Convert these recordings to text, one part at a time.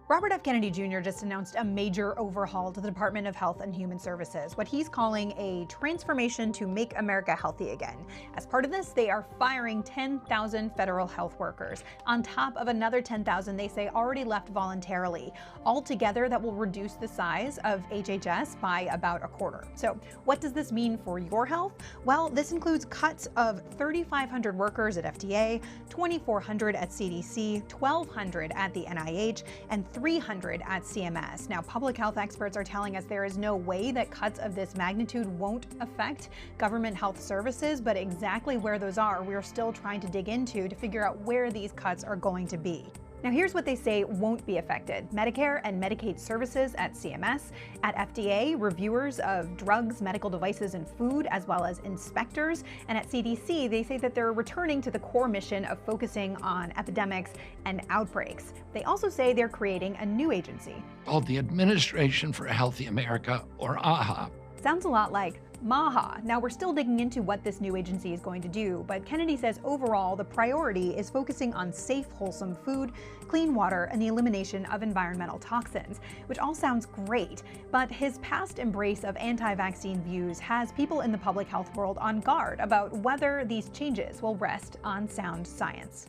Robert F. Kennedy Jr. just announced a major overhaul to the Department of Health and Human Services, what he's calling a transformation to make America healthy again. As part of this, they are firing 10,000 federal health workers, on top of another 10,000 they say already left voluntarily. Altogether, that will reduce the size of HHS by about a quarter. So what does this mean for your health? Well, this includes cuts of 3,500 workers at FDA, 2,400 at CDC, 1,200 at the NIH, and 300 at CMS. Now, public health experts are telling us there is no way that cuts of this magnitude won't affect government health services, but exactly where those are, we're still trying to dig into to figure out where these cuts are going to be. Now, here's what they say won't be affected. Medicare and Medicaid services at CMS. At FDA, reviewers of drugs, medical devices, and food, as well as inspectors. And at CDC, they say that they're returning to the core mission of focusing on epidemics and outbreaks. They also say they're creating a new agency called the Administration for a Healthy America, or AHA. Sounds a lot like MAGA. Now, we're still digging into what this new agency is going to do, but Kennedy says overall the priority is focusing on safe, wholesome food, clean water, and the elimination of environmental toxins, which all sounds great. But his past embrace of anti-vaccine views has people in the public health world on guard about whether these changes will rest on sound science.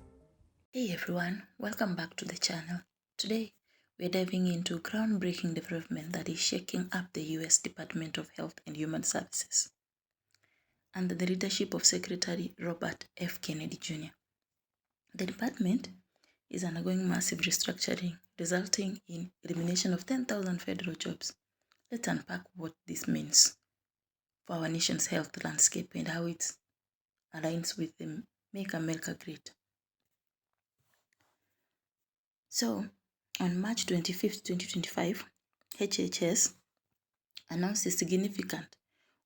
Hey everyone, welcome back to the channel. Today, we're diving into a groundbreaking development that is shaking up the US Department of Health and Human Services under the leadership of Secretary Robert F. Kennedy Jr. The department is undergoing massive restructuring, resulting in elimination of 10,000 federal jobs. Let's unpack what this means for our nation's health landscape and how it aligns with the Make America Great. So, on March 25, 2025, HHS announced a significant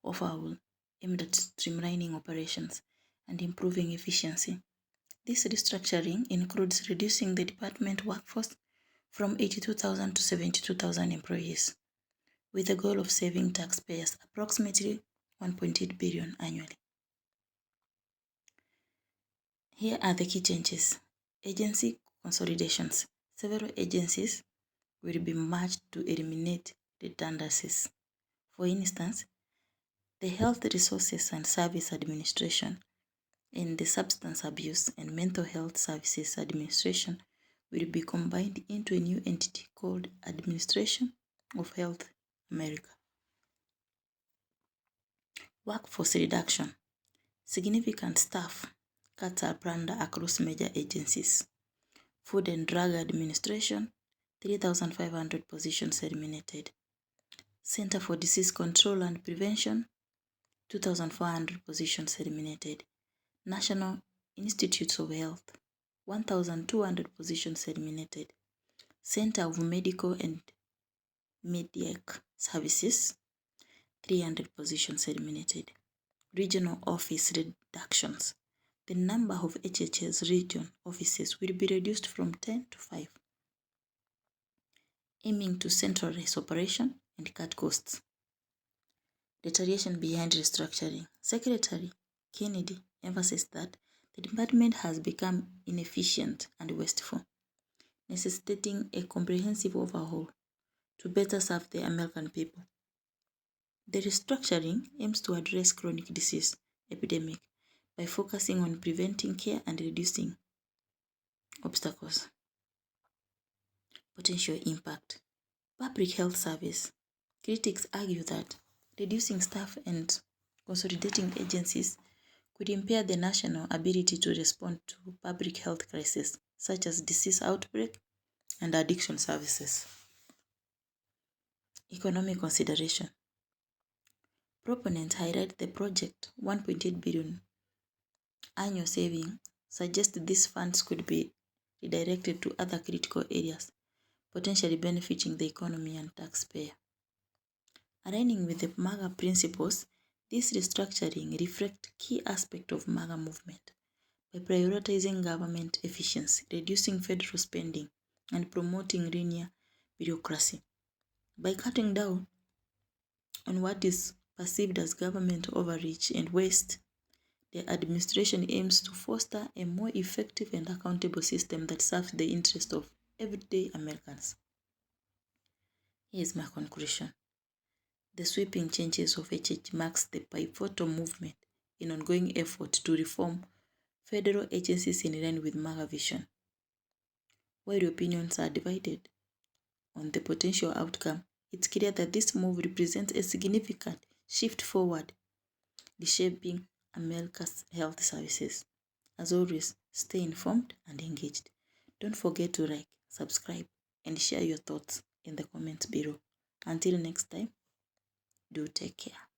overhaul aimed at streamlining operations and improving efficiency. This restructuring includes reducing the department workforce from 82,000 to 72,000 employees, with the goal of saving taxpayers approximately $1.8 billion annually. Here are the key changes. Agency consolidations. Several agencies will be merged to eliminate redundancies. For instance, the Health Resources and Service Administration and the Substance Abuse and Mental Health Services Administration will be combined into a new entity called Administration of Health America. Workforce reduction. Significant staff cuts are planned across major agencies. Food and Drug Administration, 3,500 positions eliminated. Center for Disease Control and Prevention, 2,400 positions eliminated. National Institutes of Health, 1,200 positions eliminated. Center of Medical and Mediac Services, 300 positions eliminated. Regional office reductions. The number of HHS region offices will be reduced from 10 to 5, aiming to centralize operation and cut costs. Retaliation behind restructuring. Secretary Kennedy emphasized that the department has become inefficient and wasteful, necessitating a comprehensive overhaul to better serve the American people. The restructuring aims to address chronic disease epidemic by focusing on preventing care and reducing obstacles. Potential impact. Public health service. Critics argue that reducing staff and consolidating agencies could impair the national ability to respond to public health crises such as disease outbreak and addiction services. Economic consideration. Proponents highlight the project $1.8 billion annual saving suggest these funds could be redirected to other critical areas, potentially benefiting the economy and taxpayer. Aligning with the MAGA principles, this restructuring reflects key aspects of MAGA movement by prioritizing government efficiency, reducing federal spending, and promoting linear bureaucracy. By cutting down on what is perceived as government overreach and waste, the administration aims to foster a more effective and accountable system that serves the interests of everyday Americans. Here's my conclusion. The sweeping changes of HH marks the pivotal movement in ongoing effort to reform federal agencies in line with MAGA vision. While opinions are divided on the potential outcome, it's clear that this move represents a significant shift forward, reshaping America's health services. As always, stay informed and engaged. Don't forget to like, subscribe, and share your thoughts in the comments below. Until next time, do take care.